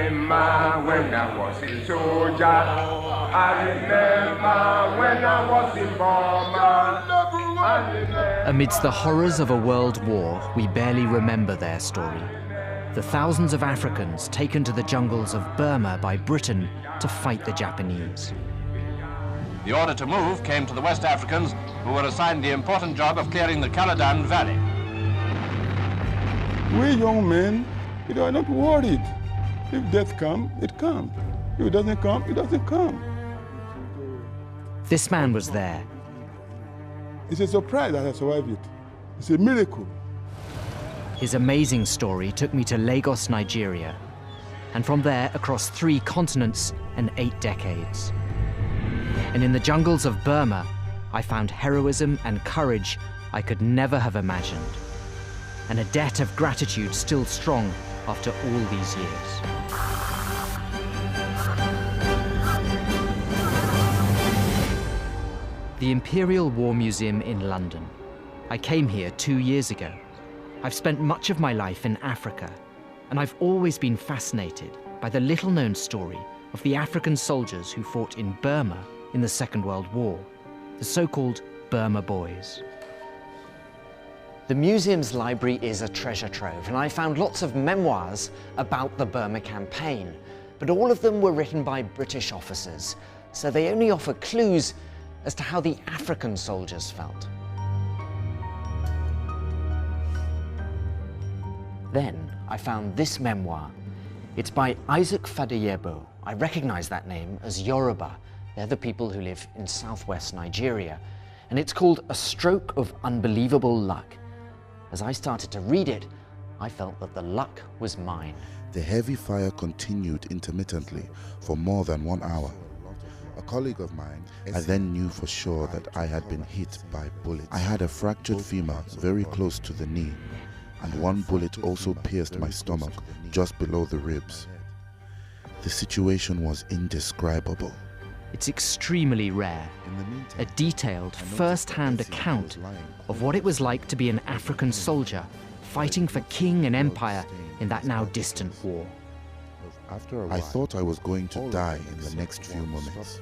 remember when I was a soldier. I remember when I was in Burma. Amidst the horrors of a world war, we barely remember their story. The thousands of Africans taken to the jungles of Burma by Britain to fight the Japanese. The order to move came to the West Africans, who were assigned the important job of clearing the Caledon Valley. We young men, we are not worried. If death comes, it comes. If it doesn't come, it doesn't come. This man was there. It's a surprise that I survived it. It's a miracle. His amazing story took me to Lagos, Nigeria, and from there across 3 continents and 8 decades. And in the jungles of Burma, I found heroism and courage I could never have imagined, and a debt of gratitude still strong after all these years. The Imperial War Museum in London. I came here 2 years ago. I've spent much of my life in Africa, and I've always been fascinated by the little-known story of the African soldiers who fought in Burma in the Second World War, the so-called Burma Boys. The museum's library is a treasure trove, and I found lots of memoirs about the Burma campaign, but all of them were written by British officers, so they only offer clues as to how the African soldiers felt. Then I found this memoir. It's by Isaac Fadeyebo. I recognize that name as Yoruba. They're the people who live in southwest Nigeria. And it's called A Stroke of Unbelievable Luck. As I started to read it, I felt that the luck was mine. The heavy fire continued intermittently for more than 1 hour. A colleague of mine, I then knew for sure that I had been hit by bullets. I had a fractured femur very close to the knee, and 1 bullet also pierced my stomach just below the ribs. The situation was indescribable. It's extremely rare, a detailed, first-hand account of what it was like to be an African soldier fighting for king and empire in that now distant war. I thought I was going to die in the next few moments.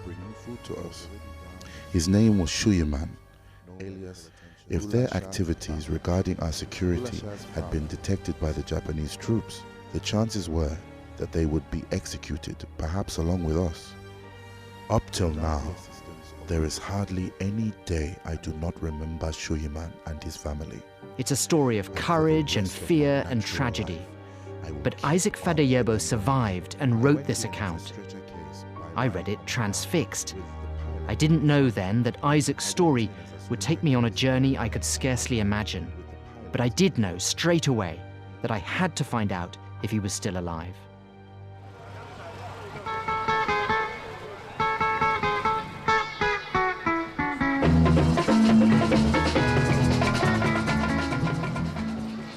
His name was Shuyiman. If their activities regarding our security had been detected by the Japanese troops, the chances were that they would be executed, perhaps along with us. Up till now, there is hardly any day I do not remember Shuyiman and his family. It's a story of courage and fear and tragedy. But Isaac Fadeyebo survived and wrote this account. I read it transfixed. I didn't know then that Isaac's story would take me on a journey I could scarcely imagine. But I did know straight away that I had to find out if he was still alive.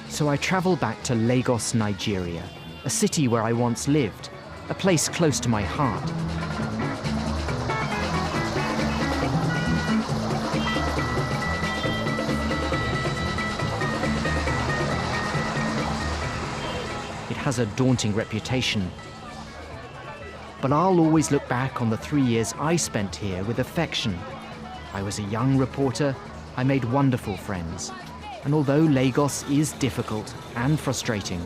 So I travel back to Lagos, Nigeria, a city where I once lived, a place close to my heart. It has a daunting reputation, but I'll always look back on the 3 years I spent here with affection. I was a young reporter, I made wonderful friends. And although Lagos is difficult and frustrating,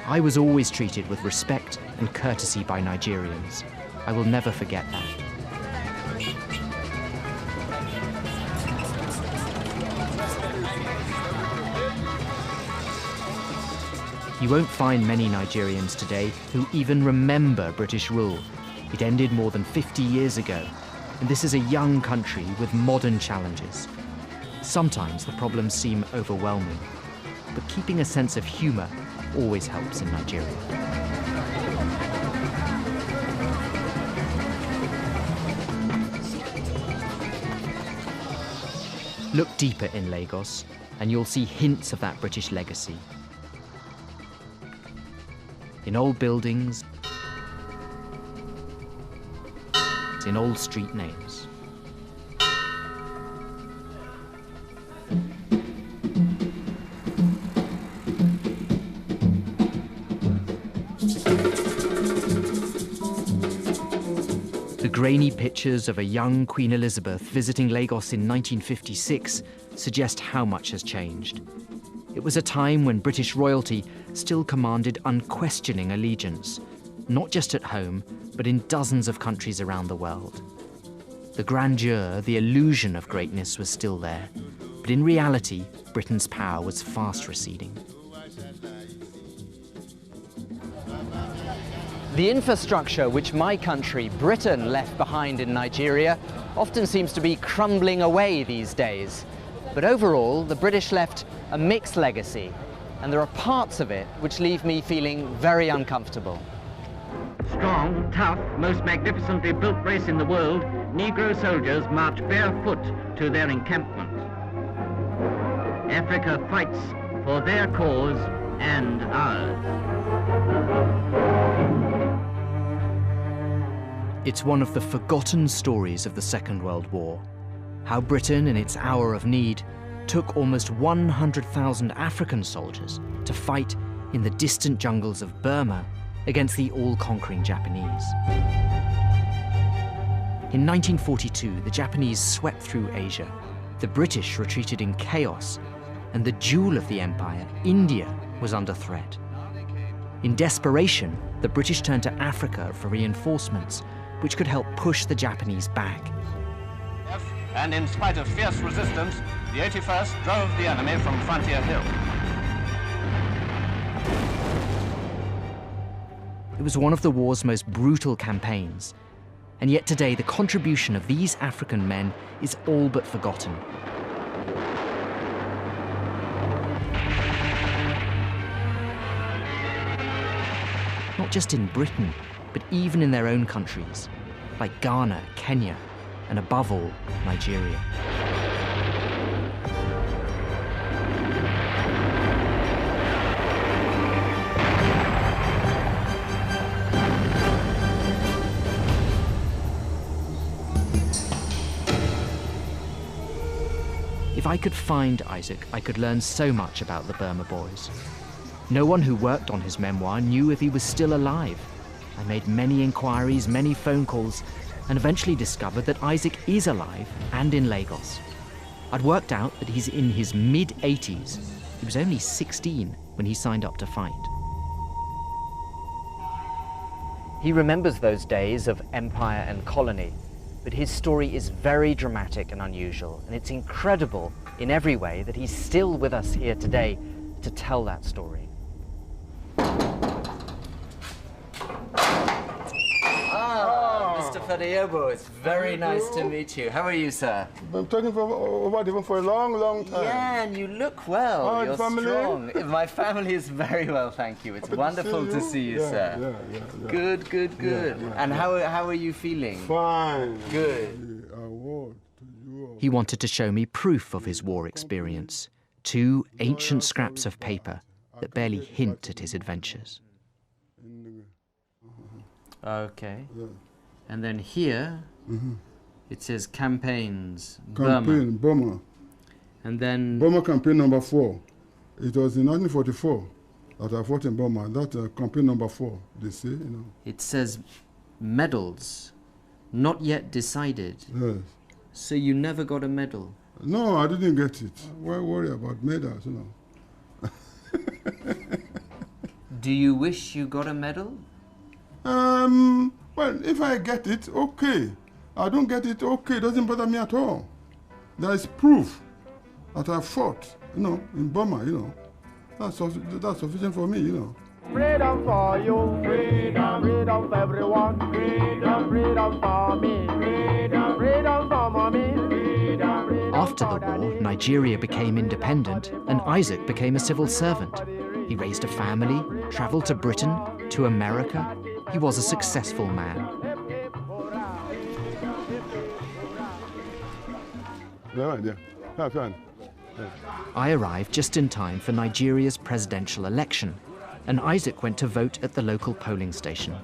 I was always treated with respect and courtesy by Nigerians. I will never forget that. You won't find many Nigerians today who even remember British rule. It ended more than 50 years ago, and this is a young country with modern challenges. Sometimes the problems seem overwhelming, but keeping a sense of humor always helps in Nigeria. Look deeper in Lagos, and you'll see hints of that British legacy. In old buildings, in old street names. The grainy pictures of a young Queen Elizabeth visiting Lagos in 1956 suggest how much has changed. It was a time when British royalty still commanded unquestioning allegiance, not just at home, but in dozens of countries around the world. The grandeur, the illusion of greatness was still there, but in reality, Britain's power was fast receding. The infrastructure which my country, Britain, left behind in Nigeria often seems to be crumbling away these days. But overall, the British left a mixed legacy, and there are parts of it which leave me feeling very uncomfortable. Strong, tough, most magnificently built race in the world, Negro soldiers march barefoot to their encampment. Africa fights for their cause and ours. It's one of the forgotten stories of the Second World War, how Britain, in its hour of need, took almost 100,000 African soldiers to fight in the distant jungles of Burma against the all-conquering Japanese. In 1942, the Japanese swept through Asia, the British retreated in chaos, and the jewel of the empire, India, was under threat. In desperation, the British turned to Africa for reinforcements, which could help push the Japanese back. And in spite of fierce resistance, the 81st drove the enemy from Frontier Hill. It was one of the war's most brutal campaigns, and yet today the contribution of these African men is all but forgotten. Not just in Britain, but even in their own countries, like Ghana, Kenya, and above all, Nigeria. If I could find Isaac, I could learn so much about the Burma boys. No one who worked on his memoir knew if he was still alive. I made many inquiries, many phone calls, and eventually discovered that Isaac is alive and in Lagos. I'd worked out that he's in his mid-80s. He was only 16 when he signed up to fight. He remembers those days of empire and colony, but his story is very dramatic and unusual, and it's incredible in every way that he's still with us here today to tell that story. Mr. Fadayebo, it's very nice to meet you. How are you, sir? I'm talking for a long, long time. Yeah, and you look well. Oh, You're family? strong. My family is very well, thank you. It's wonderful to see you, sir. Yeah. Good. And how are you feeling? Fine. Good. He wanted to show me proof of his war experience, 2 ancient scraps of paper that barely hint at his adventures. Okay. And then here, it says campaigns, Campaign, Burma. And then... Burma campaign number 4. It was in 1944 that I fought in Burma. That campaign number 4, they say, you know. It says medals, not yet decided. Yes. So you never got a medal? No, I didn't get it. Why worry about medals, you know? Do you wish you got a medal? Well, if I get it, okay. I don't get it, okay. It doesn't bother me at all. There is proof that I fought, you know, in Burma, you know. That's sufficient for me, you know. Freedom for you, freedom, freedom for everyone, freedom, freedom for me, freedom, freedom for mommy, freedom, freedom. After the war, Nigeria became independent and Isaac became a civil servant. He raised a family, traveled to Britain, to America. He was a successful man. I arrived just in time for Nigeria's presidential election, and Isaac went to vote at the local polling station.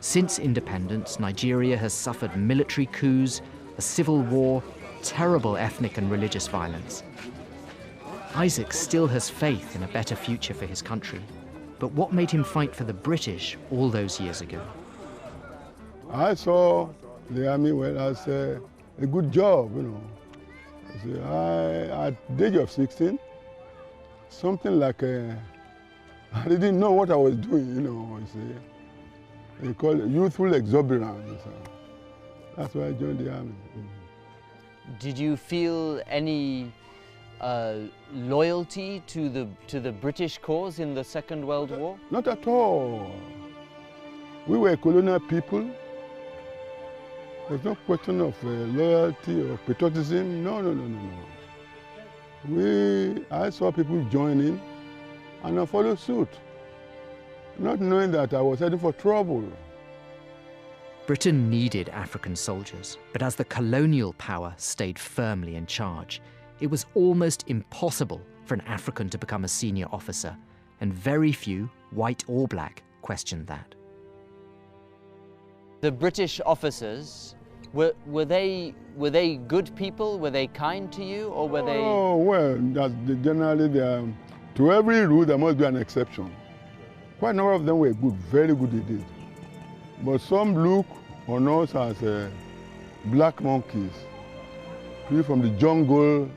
Since independence, Nigeria has suffered military coups, a civil war, terrible ethnic and religious violence. Isaac still has faith in a better future for his country. But what made him fight for the British all those years ago? I saw the army well as a good job, you know. At the age of 16, something like I didn't know what I was doing, you know. They call it youthful exuberance. That's why I joined the army. Did you feel any loyalty to the British cause in the Second World War? Not at all. We were colonial people. There's no question of loyalty or patriotism. No. I saw people joining, and I followed suit, not knowing that I was heading for trouble. Britain needed African soldiers, but as the colonial power stayed firmly in charge, it was almost impossible for an African to become a senior officer, and very few, white or black, questioned that. The British officers, were they good people? Were they kind to you, or were they? Oh well, generally to every rule there must be an exception. Quite a number of them were good, very good indeed. But some look on us as black monkeys, people from the jungle.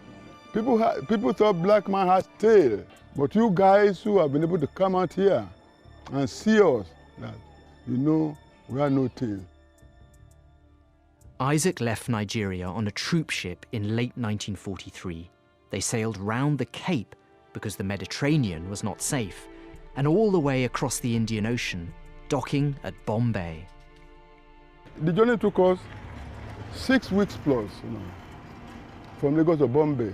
People thought black man has tail, but you guys who have been able to come out here and see us, that you know we have no tail. Isaac left Nigeria on a troop ship in late 1943. They sailed round the Cape because the Mediterranean was not safe, and all the way across the Indian Ocean, docking at Bombay. The journey took us 6 weeks plus, you know, from Lagos to Bombay.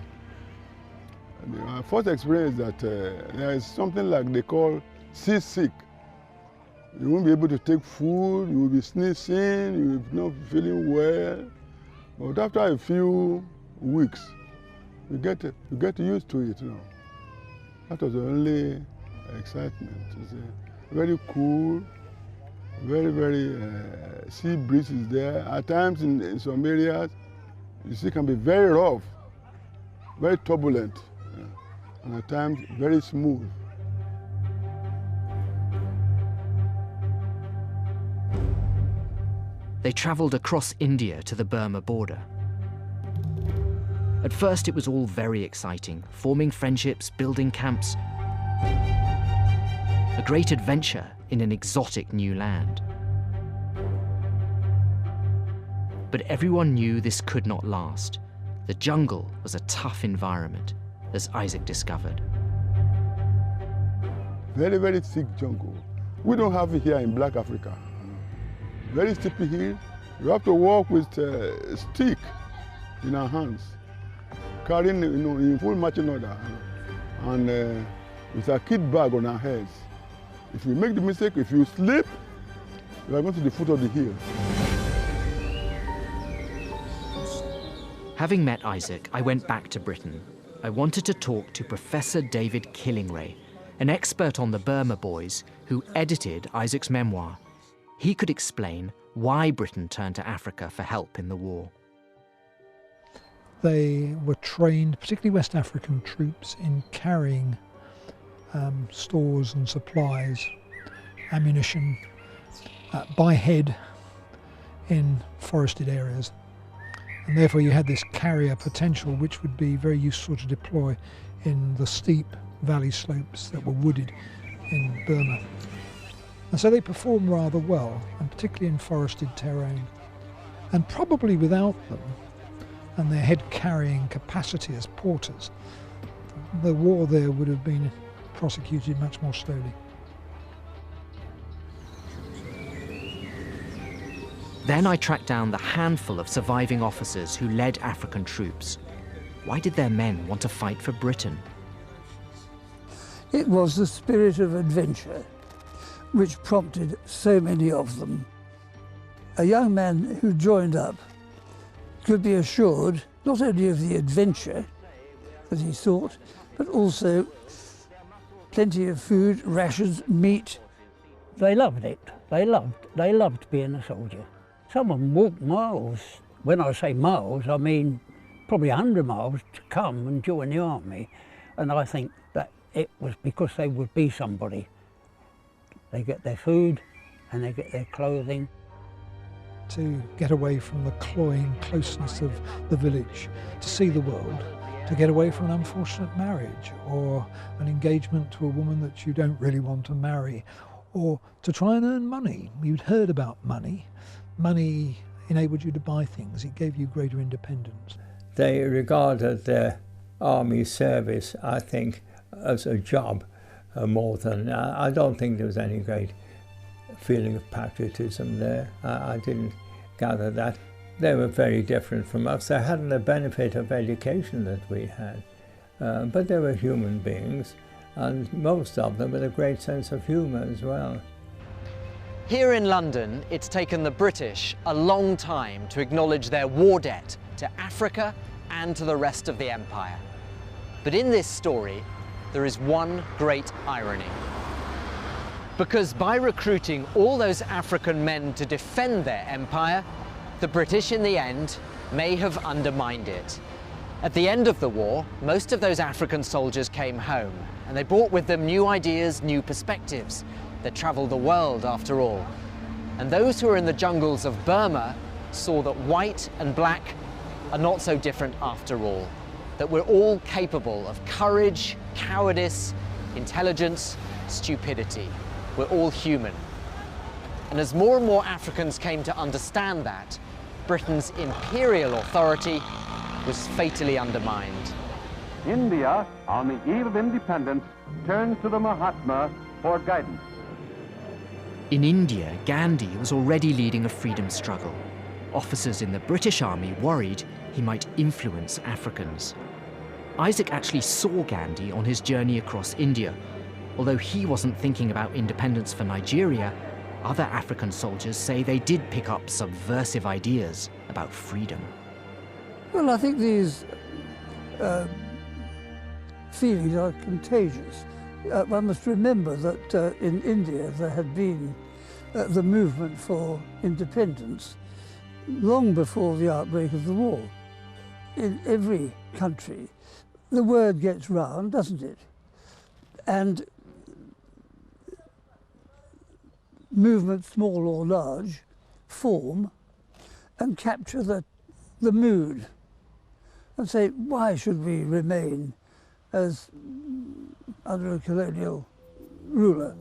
And our first experience that there is something like they call seasick. You won't be able to take food, you will be sneezing, you will be not feeling well. But after a few weeks, you get used to it, you know. That was the only excitement. It's very cool, very sea breeze is there. At times in some areas, the sea can be very rough, very turbulent, and at times very smooth. They travelled across India to the Burma border. At first it was all very exciting, forming friendships, building camps. A great adventure in an exotic new land. But everyone knew this could not last. The jungle was a tough environment, as Isaac discovered. Very thick jungle. We don't have it here in Black Africa. Very steep hill. You have to walk with a stick in our hands, carrying, you know, in full marching order, and with a kit bag on our heads. If you make the mistake, if you slip, you are going to the foot of the hill. Having met Isaac, I went back to Britain. I wanted to talk to Professor David Killingray, an expert on the Burma boys who edited Isaac's memoir. He could explain why Britain turned to Africa for help in the war. They were trained, particularly West African troops, in carrying stores and supplies, ammunition, by head in forested areas. And therefore you had this carrier potential which would be very useful to deploy in the steep valley slopes that were wooded in Burma. And so they performed rather well, and particularly in forested terrain. And probably without them, and their head-carrying capacity as porters, the war there would have been prosecuted much more slowly. Then I tracked down the handful of surviving officers who led African troops. Why did their men want to fight for Britain? It was the spirit of adventure which prompted so many of them. A young man who joined up could be assured not only of the adventure that he sought, but also plenty of food, rations, meat. They loved it. They loved being a soldier. Some of them walked miles. When I say miles, I mean probably 100 miles to come and join the army. And I think that it was because they would be somebody. They get their food and they get their clothing. to get away from the cloying closeness of the village, to see the world, to get away from an unfortunate marriage or an engagement to a woman that you don't really want to marry, or to try and earn money. You'd heard about money. Money enabled you to buy things. It gave you greater independence. They regarded their army service, I think, as a job more than... I don't think there was any great feeling of patriotism there. I didn't gather that. They were very different from us. They hadn't the benefit of education that we had, but they were human beings, and most of them with a great sense of humour as well. Here in London, it's taken the British a long time to acknowledge their war debt to Africa and to the rest of the empire. But in this story, there is one great irony. Because by recruiting all those African men to defend their empire, the British in the end may have undermined it. At the end of the war, most of those African soldiers came home, and they brought with them new ideas, new perspectives. They travelled the world, after all. And those who were in the jungles of Burma saw that white and black are not so different after all, that we're all capable of courage, cowardice, intelligence, stupidity. We're all human. And as more and more Africans came to understand that, Britain's imperial authority was fatally undermined. India, on the eve of independence, turns to the Mahatma for guidance. In India, Gandhi was already leading a freedom struggle. Officers in the British Army worried he might influence Africans. Isaac actually saw Gandhi on his journey across India. Although he wasn't thinking about independence for Nigeria, other African soldiers say they did pick up subversive ideas about freedom. Well, I think these feelings are contagious. One must remember that in India there had been the movement for independence long before the outbreak of the war. In every country, the word gets round, doesn't it? And movements, small or large, form and capture the mood and say, why should we remain as under a colonial ruler?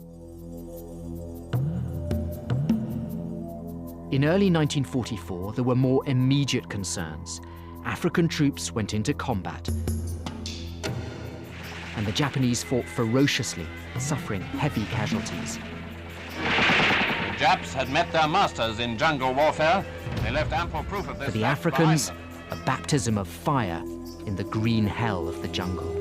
In early 1944, there were more immediate concerns. African troops went into combat, and the Japanese fought ferociously, suffering heavy casualties. The Japs had met their masters in jungle warfare. They left ample proof of this. For the Africans, a baptism of fire in the green hell of the jungle.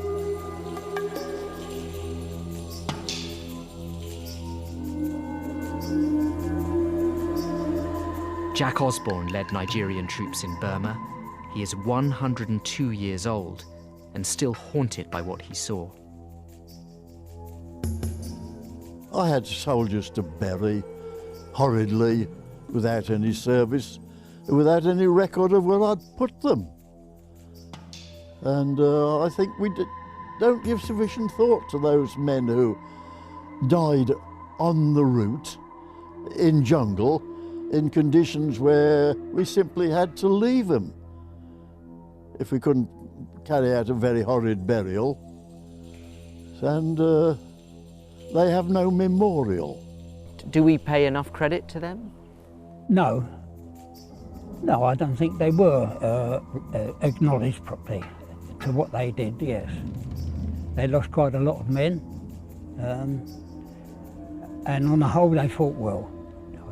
Jack Osborne led Nigerian troops in Burma. He is 102 years old and still haunted by what he saw. I had soldiers to bury horridly, without any service, without any record of where I'd put them. And I think we don't give sufficient thought to those men who died on the route, in jungle, in conditions where we simply had to leave them if we couldn't carry out a very horrid burial. And they have no memorial. Do we pay enough credit to them? No. No, I don't think they were acknowledged properly to what they did, yes. They lost quite a lot of men, and on the whole they fought well.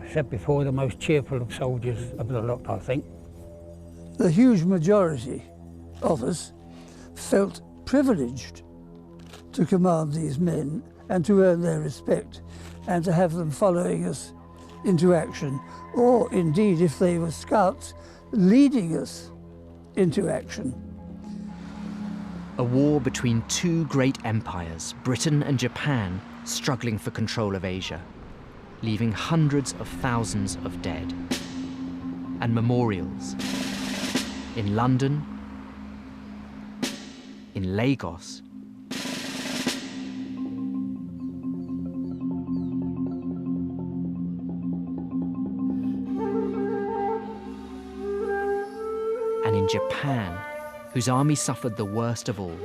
I said before, the most cheerful of soldiers of the lot, I think. The huge majority of us felt privileged to command these men and to earn their respect and to have them following us into action, or indeed, if they were scouts, leading us into action. A war between two great empires, Britain and Japan, struggling for control of Asia, leaving hundreds of thousands of dead. And memorials in London, in Lagos, in Japan, whose army suffered the worst of all.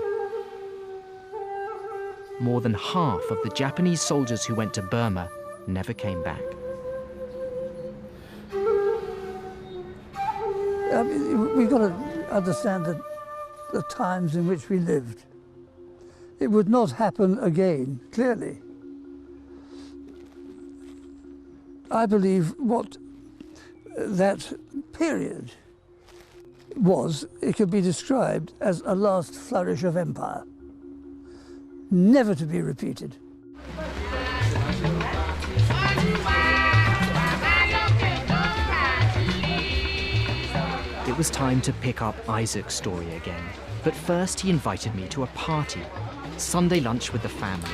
More than half of the Japanese soldiers who went to Burma never came back. We've got to understand the times in which we lived. It would not happen again, clearly. I believe what that period was, it could be described as a last flourish of empire, never to be repeated. It was time to pick up Isaac's story again, but first he invited me to a party, Sunday lunch with the family.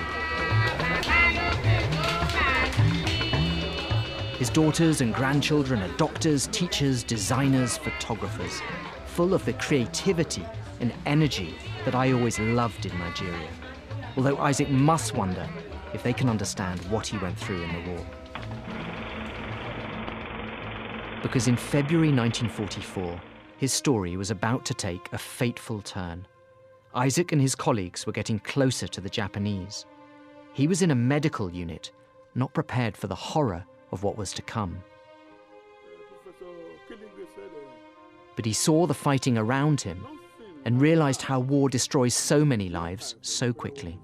His daughters and grandchildren are doctors, teachers, designers, photographers, full of the creativity and energy that I always loved in Nigeria. Although Isaac must wonder if they can understand what he went through in the war. Because in February 1944, his story was about to take a fateful turn. Isaac and his colleagues were getting closer to the Japanese. He was in a medical unit, not prepared for the horror of what was to come. But he saw the fighting around him and realized how war destroys so many lives so quickly.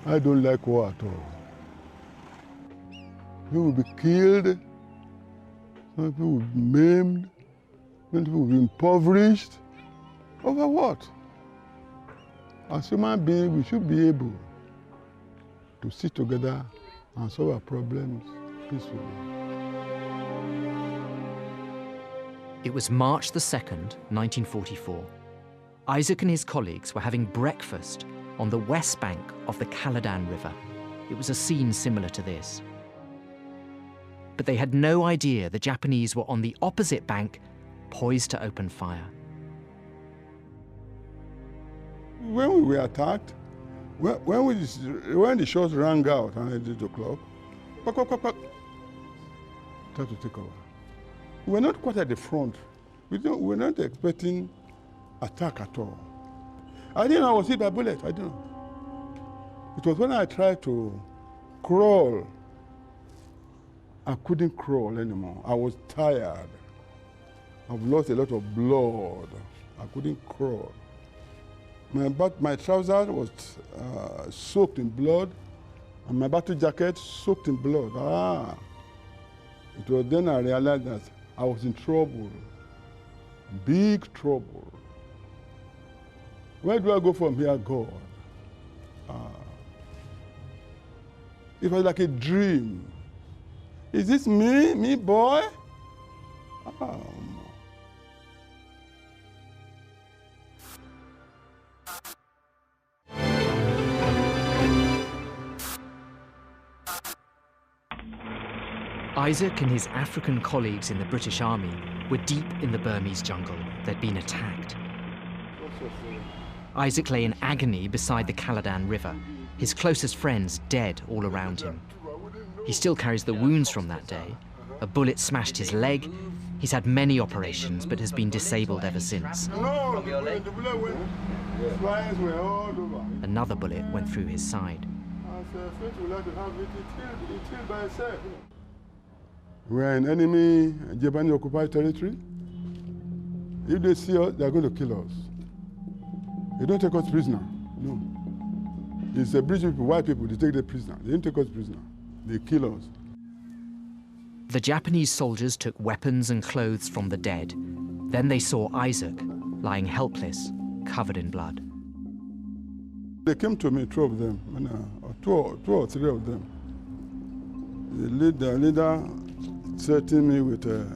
I don't like war at all. People will be killed, some people will be maimed, some people will be impoverished. Over what? As human beings, we should be able to sit together and solve our problems peacefully. It was March the 2nd, 1944. Isaac and his colleagues were having breakfast on the west bank of the Caladan River. It was a scene similar to this. But they had no idea the Japanese were on the opposite bank, poised to open fire. When we were attacked, when the shots rang out at 8 o'clock, tried to take over. We were not quite at the front. We were not expecting attack at all. I didn't know I was hit by a bullet. I didn't know. It was when I tried to crawl. I couldn't crawl anymore. I was tired. I've lost a lot of blood. I couldn't crawl. My trousers was soaked in blood, and my battle jacket soaked in blood. It was then I realized that I was in trouble, big trouble. Where do I go from here, God? It was like a dream. Is this me boy? Isaac and his African colleagues in the British Army were deep in the Burmese jungle. They'd been attacked. Isaac lay in agony beside the Caladan River, his closest friends dead all around him. He still carries the wounds from that day. A bullet smashed his leg. He's had many operations, but has been disabled ever since. Another bullet went through his side. We're in enemy Japanese occupied territory. If they see us, they're going to kill us. They don't take us prisoner, no. It's the British people, white people, they take the prisoner. They don't take us prisoner. They kill us. The Japanese soldiers took weapons and clothes from the dead. Then they saw Isaac lying helpless, covered in blood. They came to me, two of them, two or three of them. The leader threatened me with a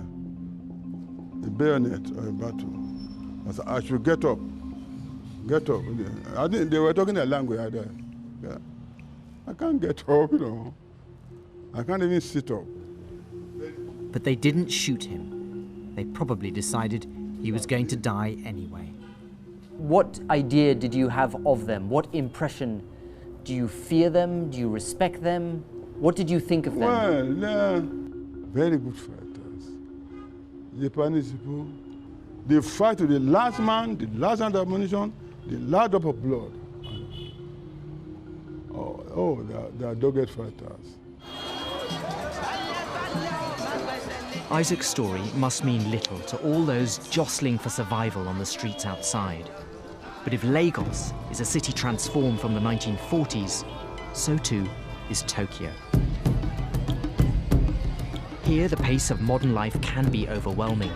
bayonet or a battle. I said, I should get up. Get up. They were talking their language. I can't get up, you know. I can't even sit up. But they didn't shoot him. They probably decided he was going to die anyway. What idea did you have of them? What impression? Do you fear them? Do you respect them? What did you think of them? Well, they're very good fighters. Japanese people, They fight to the last man, the last hand of ammunition, the last drop of blood. They are dogged fighters. Isaac's story must mean little to all those jostling for survival on the streets outside. But if Lagos is a city transformed from the 1940s, so too is Tokyo. Here, the pace of modern life can be overwhelming.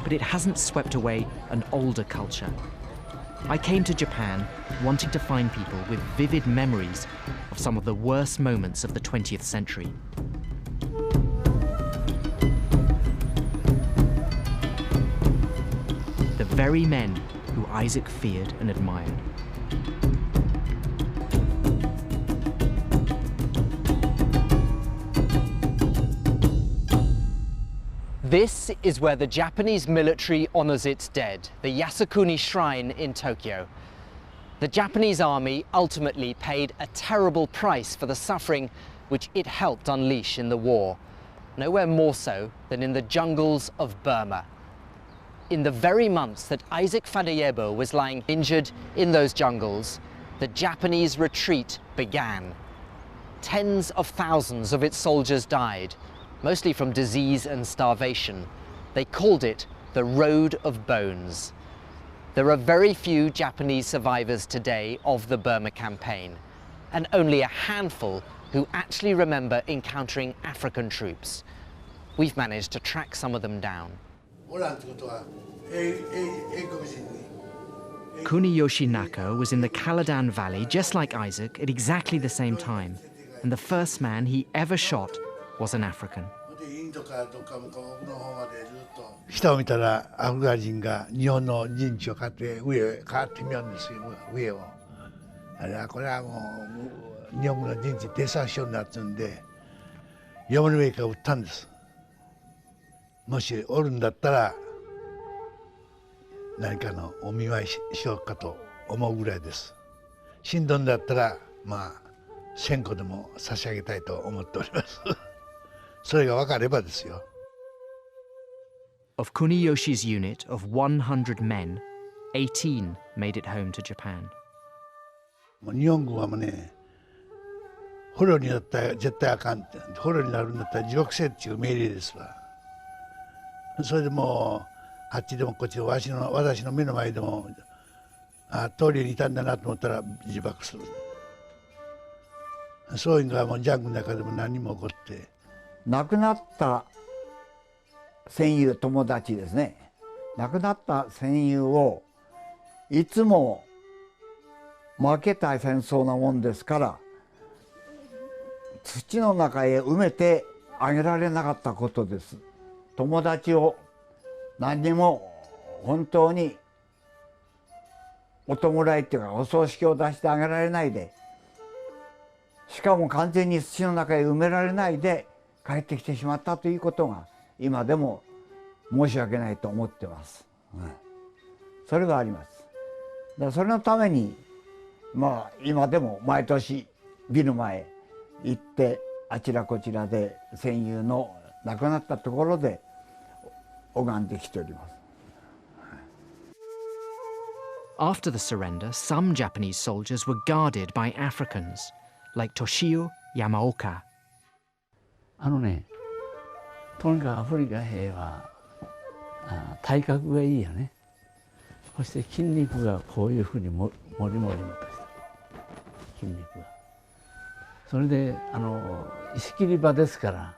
But it hasn't swept away an older culture. I came to Japan wanting to find people with vivid memories of some of the worst moments of the 20th century. The very men who Isaac feared and admired. This is where the Japanese military honors its dead, the Yasukuni Shrine in Tokyo. The Japanese army ultimately paid a terrible price for the suffering which it helped unleash in the war, nowhere more so than in the jungles of Burma. In the very months that Isaac Fadeyebo was lying injured in those jungles, the Japanese retreat began. Tens of thousands of its soldiers died, mostly from disease and starvation. They called it the Road of Bones. There are very few Japanese survivors today of the Burma campaign, and only a handful who actually remember encountering African troops. We've managed to track some of them down. Kuniyoshi Nako was in the Caladan Valley just like Isaac at exactly the same time, and the first man he ever shot was an African. 下を見たらアフガン人が日本の陣地を買って上へ変わってみようんですよ、上を。これはもう日本軍の陣地偵察しようなってんで、山の上から撃ったんです。もしおるんだったら何かのお見舞い しようかと思うぐらいです。死んどんだったらまあ1000個でも差し上げたいと思っております。それが分かればですよ。Of Kuniyoshi's unit of 100 men, 18 made it home to Japan. 日本軍はもうね、捕虜になったら絶対あかんって、捕虜になるんだったら地獄せっていう命令ですわ。それでもうあっちでもこっちでも私の目の前でも通りにいたんだなと思ったら自爆する。そういうのがもうジャングルの中でも何も起こって。亡くなった戦友、友達ですね。亡くなった戦友をいつも負けた戦争なもんですから土の中へ埋めてあげられなかったことです。友達を何にも本当にお弔いっていうかお葬式を出してあげられないで、しかも完全に土の中へ埋められないで帰ってきてしまったということが今でも申し訳ないと思ってます。それがあります。だからそれのためにまあ今でも毎年ビル前行ってあちらこちらで戦友の亡くなったところで拝んできております。After the surrender, some Japanese soldiers were guarded by Africans, like Toshio Yamaoka. とにかくアフリカ兵は体格がいいよね。そして筋肉がこういうふうにもりもりとした筋肉が。それで石切り場ですから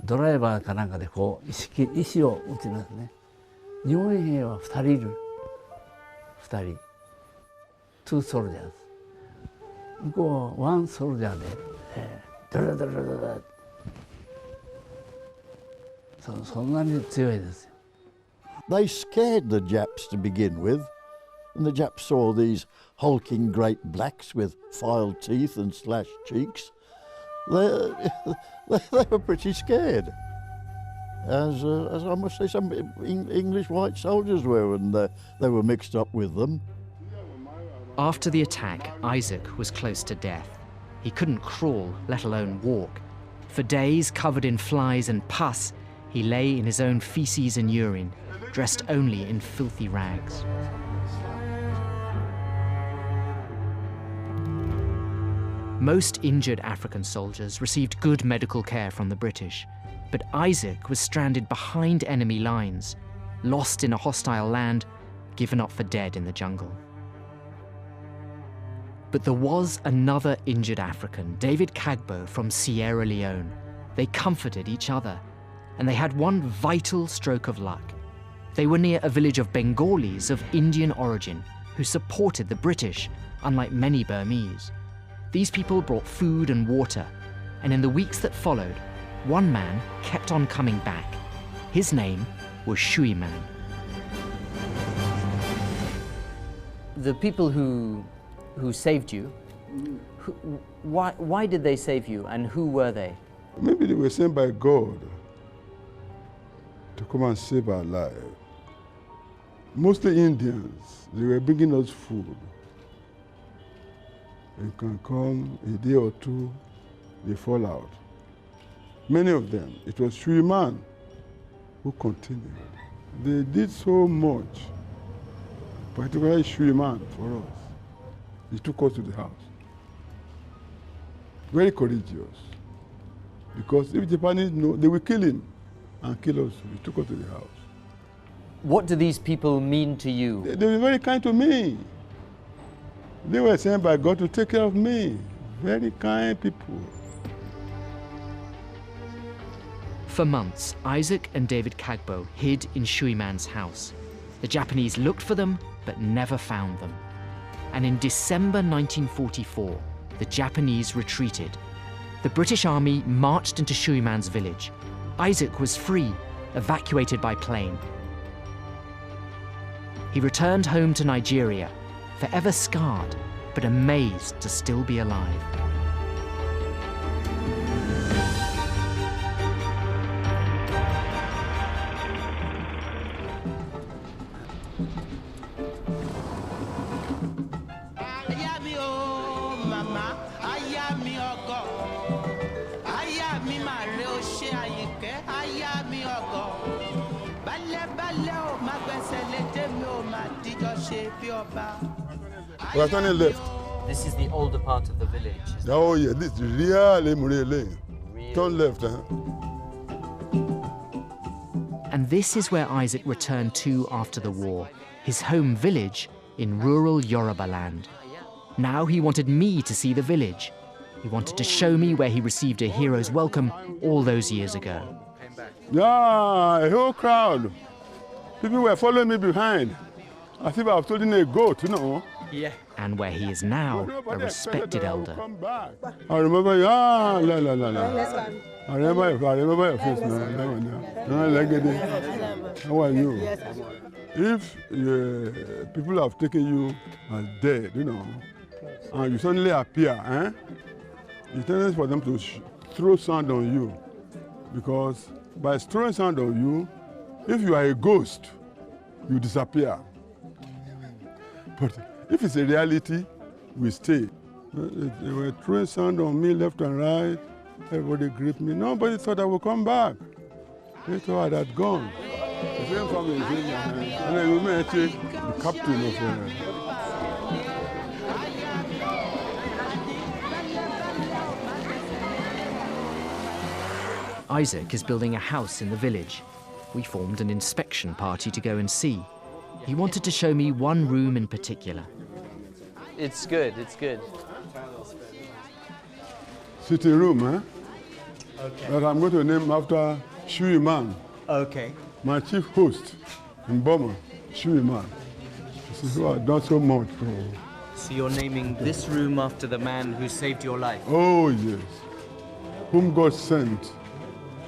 ドライバーかなんかでこう石を打ちますね。日本兵は2人いる。2人。2ソルジャーズ。向こうは1ソルジャーで、ドラドラドラそんなに強いですよ。They scared the Japs to begin with, and the Japs saw these hulking great blacks with filed teeth and slashed cheeks. They were pretty scared, as I must say some English white soldiers were, and they were mixed up with them. After the attack, Isaac was close to death. He couldn't crawl, let alone walk. For days, covered in flies and pus, He lay in his own feces and urine, dressed only in filthy rags. Most injured African soldiers received good medical care from the British, but Isaac was stranded behind enemy lines, lost in a hostile land, given up for dead in the jungle. But there was another injured African, David Kagbo from Sierra Leone. They comforted each other, and they had one vital stroke of luck. They were near a village of Bengalis of Indian origin who supported the British, unlike many Burmese. These people brought food and water, and in the weeks that followed, one man kept on coming back. His name was Shui Man. The people who saved you, why did they save you, and who were they? Maybe they were sent by God to come and save our lives. Mostly Indians. They were bringing us food. They can come a day or two, they fall out. Many of them, it was Shui Man who continued. They did so much, particularly Shui Man for us. He took us to the house. Very courageous. Because if Japanese know, they will kill him and kill us. He took us to the house. What do these people mean to you? They were very kind to me. They were sent by God to take care of me. Very kind people. For months, Isaac and David Kagbo hid in Shui Man's house. The Japanese looked for them, but never found them. And in December 1944, the Japanese retreated. The British Army marched into Shui Man's village. Isaac was free, evacuated by plane. He returned home to Nigeria, forever scarred, but amazed to still be alive. We are turning left. This is the older part of the village. Oh yeah, this is really. Turn left, huh? And this is where Isaac returned to after the war, his home village in rural Yoruba land. Now he wanted me to see the village. He wanted to show me where he received a hero's welcome all those years ago. Yeah, a whole crowd. People were following me behind. As if I was holding a goat, you know. Yeah. And where he is now a respected elder. I remember you. I remember your face now. How are you? If people have taken you as dead, you know, and you suddenly appear, it's tendency for them to throw sand on you. Because by throwing sand on you, if you are a ghost, you disappear. But if it's a reality, we stay. They were throwing sand on me left and right. Everybody gripped me. Nobody thought I would come back. They thought I had gone. The same family is in my hand. And then we met the captain of Isaac is building a house in the village. We formed an inspection party to go and see. He wanted to show me one room in particular. It's good, it's good. Sitting room, Okay. That I'm going to name after Shui Man. Okay. My chief host in Burma, Shui Man. This is who I've done so much for. So you're naming this room after the man who saved your life? Oh, yes. Whom God sent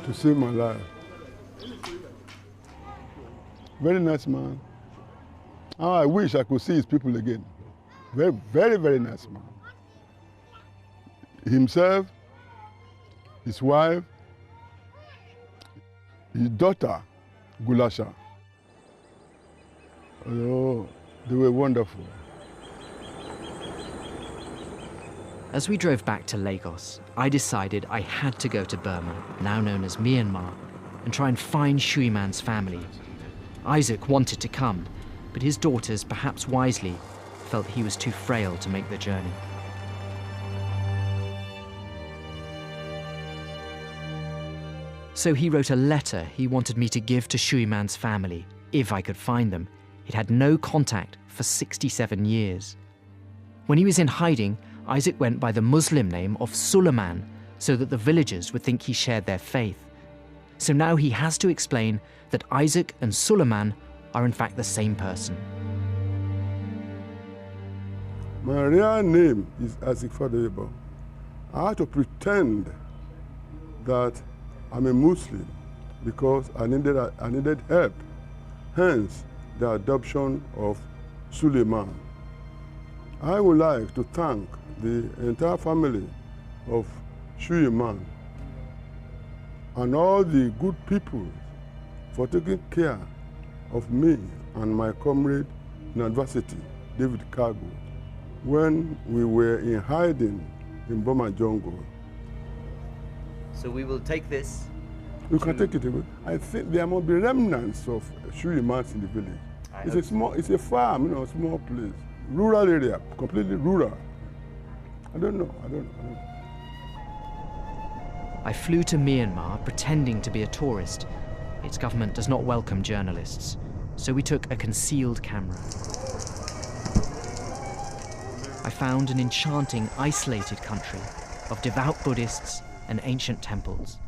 to save my life. Very nice man. Oh, I wish I could see his people again. Very, very, very nice man. Himself, his wife, his daughter, Gulasha. Oh, they were wonderful. As we drove back to Lagos, I decided I had to go to Burma, now known as Myanmar. and try and find Shuiman's family. Isaac wanted to come, but his daughters, perhaps wisely, felt he was too frail to make the journey. So he wrote a letter he wanted me to give to Shuiman's family, if I could find them. It had no contact for 67 years. When he was in hiding, Isaac went by the Muslim name of Suleiman, so that the villagers would think he shared their faith. So now he has to explain that Isaac and Suleiman are in fact the same person. My real name is Isaac Fadayebo. I had to pretend that I'm a Muslim because I needed help. Hence, the adoption of Suleiman. I would like to thank the entire family of Shuiman and all the good people for taking care of me and my comrade in adversity, David Cargo, when we were in hiding in Burma jungle. So we will take this. You can take it away. I think there must be remnants of Shuimans in the village. It's a farm, you know, a small place. Rural area, completely rural. I don't know. I flew to Myanmar pretending to be a tourist. Its government does not welcome journalists, so we took a concealed camera. I found an enchanting, isolated country of devout Buddhists and ancient temples.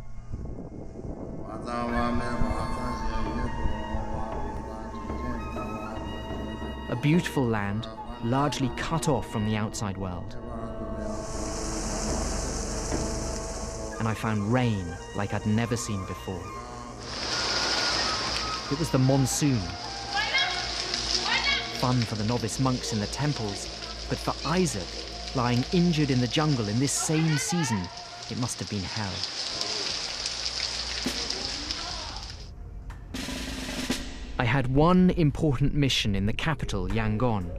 A beautiful land, largely cut off from the outside world. And I found rain like I'd never seen before. It was the monsoon. Fun for the novice monks in the temples, but for Isaac, lying injured in the jungle in this same season, it must have been hell. I had one important mission in the capital, Yangon,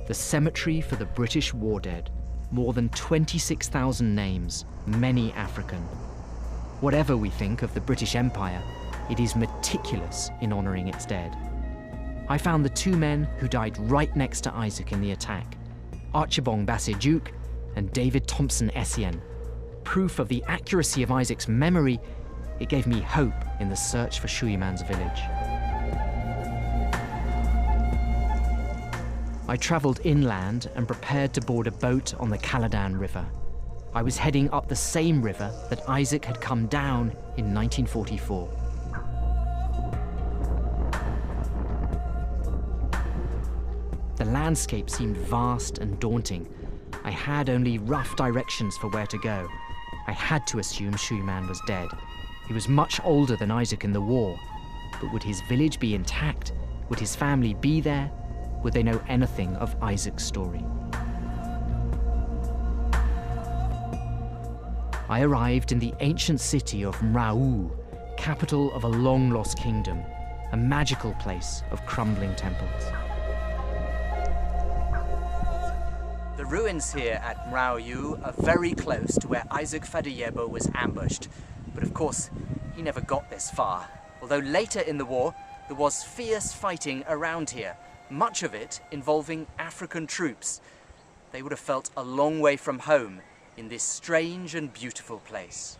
the cemetery for the British war dead. More than 26,000 names, many African. Whatever we think of the British Empire, it is meticulous in honouring its dead. I found the two men who died right next to Isaac in the attack, Archibong Bassett Duke and David Thompson Essien. Proof of the accuracy of Isaac's memory, it gave me hope in the search for Shuiman's village. I travelled inland and prepared to board a boat on the Caladan River. I was heading up the same river that Isaac had come down in 1944. The landscape seemed vast and daunting. I had only rough directions for where to go. I had to assume Shuiman was dead. He was much older than Isaac in the war. But would his village be intact? Would his family be there? Would they know anything of Isaac's story? I arrived in the ancient city of Mrau, capital of a long-lost kingdom, a magical place of crumbling temples. The ruins here at Mrau are very close to where Isaac Fadayebo was ambushed. But of course, he never got this far. Although later in the war, there was fierce fighting around here, much of it involving African troops. They would have felt a long way from home in this strange and beautiful place.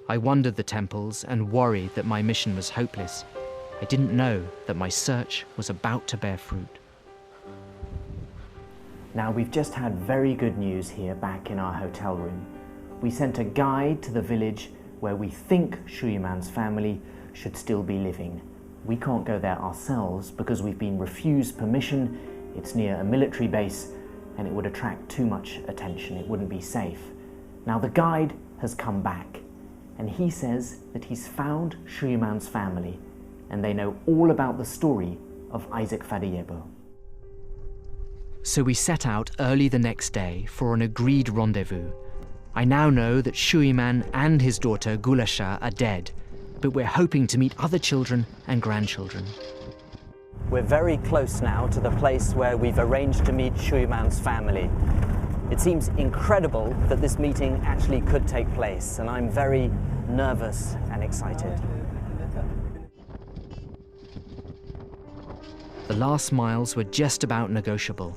I wandered the temples and worried that my mission was hopeless. I didn't know that my search was about to bear fruit. Now, we've just had very good news here back in our hotel room. We sent a guide to the village where we think Shuiman's family should still be living. We can't go there ourselves because we've been refused permission. It's near a military base and it would attract too much attention. It wouldn't be safe. Now, the guide has come back and he says that he's found Shuiman's family and they know all about the story of Isaac Fadayebo. So we set out early the next day for an agreed rendezvous. I now know that Shuiman and his daughter Gulasha are dead, but we're hoping to meet other children and grandchildren. We're very close now to the place where we've arranged to meet Shuiman's family. It seems incredible that this meeting actually could take place, and I'm very nervous and excited. The last miles were just about negotiable.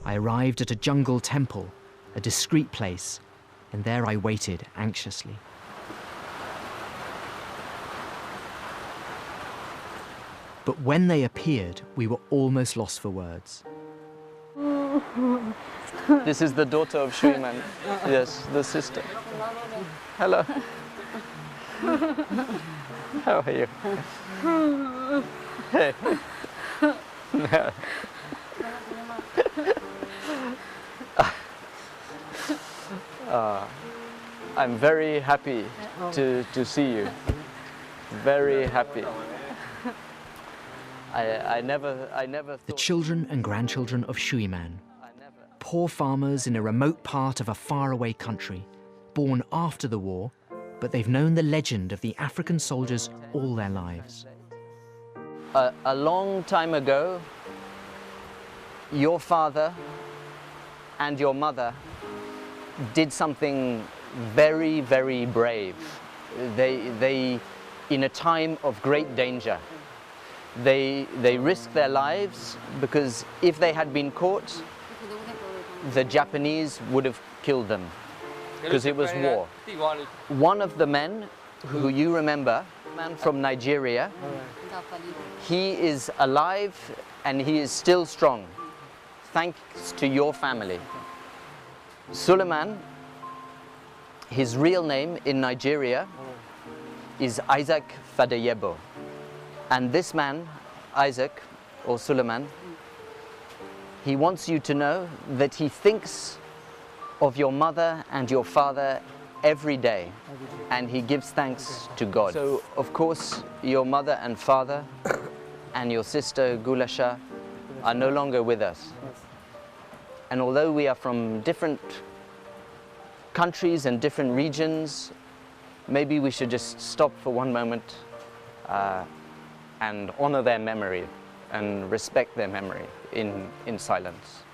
I arrived at a jungle temple, a discreet place, and there I waited anxiously. But when they appeared, we were almost lost for words. This is the daughter of Shuiman. Yes, the sister. Hello. How are you? Hey. I'm very happy to see you. Very happy. I never The children and grandchildren of Shuiman, poor farmers in a remote part of a faraway country, born after the war, but they've known the legend of the African soldiers all their lives. A long time ago, your father and your mother did something very, very brave. They in a time of great danger, they risked their lives because if they had been caught, the Japanese would have killed them because it was war. One of the men who you remember, a man from Nigeria, he is alive and he is still strong, thanks to your family. Suleiman, his real name in Nigeria is Isaac Fadeyebo. And this man, Isaac, or Suleiman, he wants you to know that he thinks of your mother and your father every day, and he gives thanks to God. So, of course, your mother and father and your sister Gulasha are no longer with us. And although we are from different countries and different regions, maybe we should just stop for one moment and honor their memory and respect their memory in silence.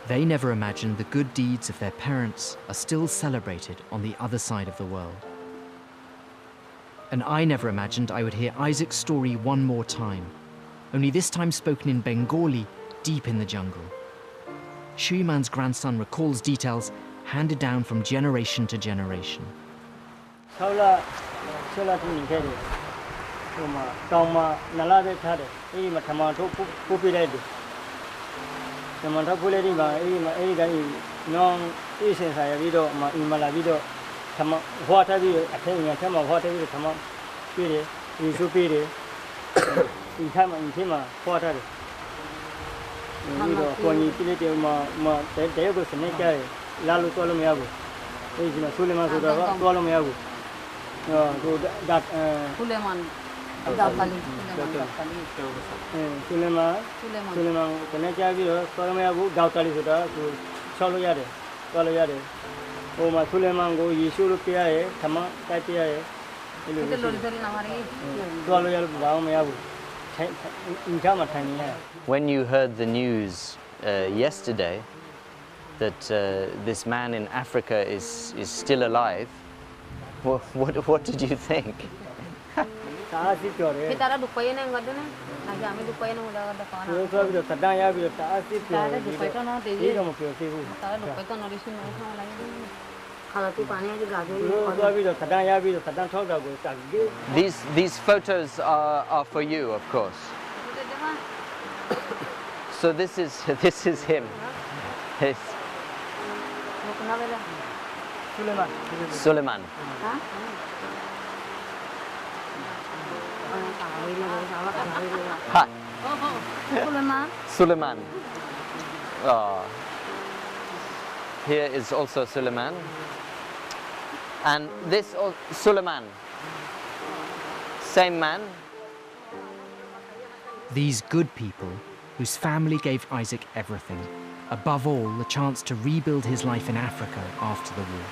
They never imagined the good deeds of their parents are still celebrated on the other side of the world. And I never imagined I would hear Isaac's story one more time, only this time spoken in Bengali, deep in the jungle. Shuiman's grandson recalls details handed down from generation to generation. When you heard the news yesterday that this man in Africa is still alive, what did you think? These photos are for you, of course. So this is him. His Suleiman. Ha. Suleiman. Oh. Here is also Suleiman. And this Suleiman. Same man. These good people, whose family gave Isaac everything, above all the chance to rebuild his life in Africa after the war.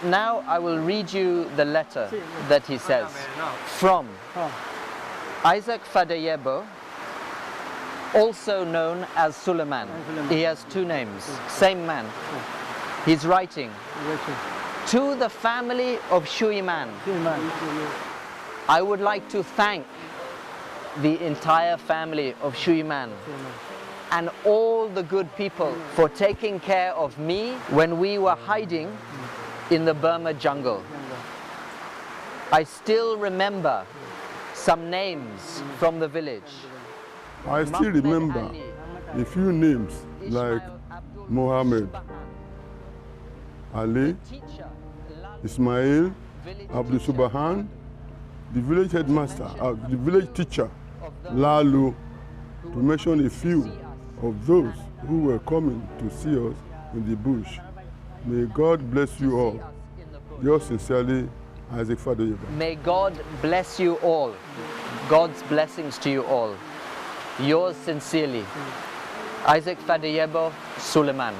Now I will read you the letter that he says. From Isaac Fadeyebo, also known as Suleiman. He has two names, same man. He's writing, to the family of Shuiman, I would like to thank the entire family of Shuiman and all the good people for taking care of me when we were hiding in the Burma jungle. I still remember some names from the village. I still remember a few names like Mohammed, Ali, Ismail, Abdul Subahan, the village headmaster, the village teacher, Lalu, to mention a few of those who were coming to see us in the bush. May God bless you all. Yours sincerely, Isaac Fadeyebo. May God bless you all. God's blessings to you all. Yours sincerely, Isaac Fadeyebo, Suleiman.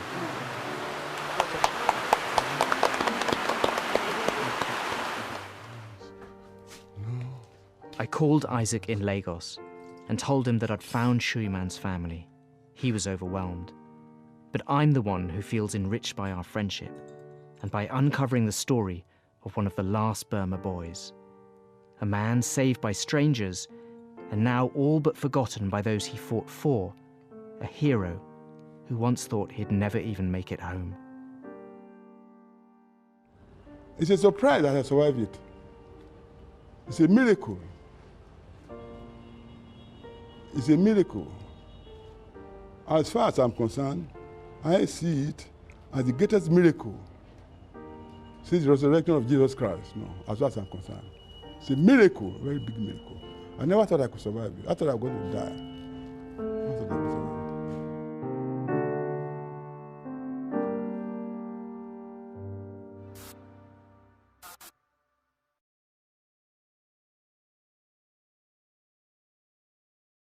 I called Isaac in Lagos and told him that I'd found Shuiman's family. He was overwhelmed. But I'm the one who feels enriched by our friendship and by uncovering the story of one of the last Burma boys. A man saved by strangers and now all but forgotten by those he fought for. A hero who once thought he'd never even make it home. It's a surprise that I survived it. It's a miracle. It's a miracle. As far as I'm concerned, I see it as the greatest miracle since the resurrection of Jesus Christ, no, as far as I'm concerned. It's a miracle, a very big miracle. I never thought I could survive it. I thought I was going to die.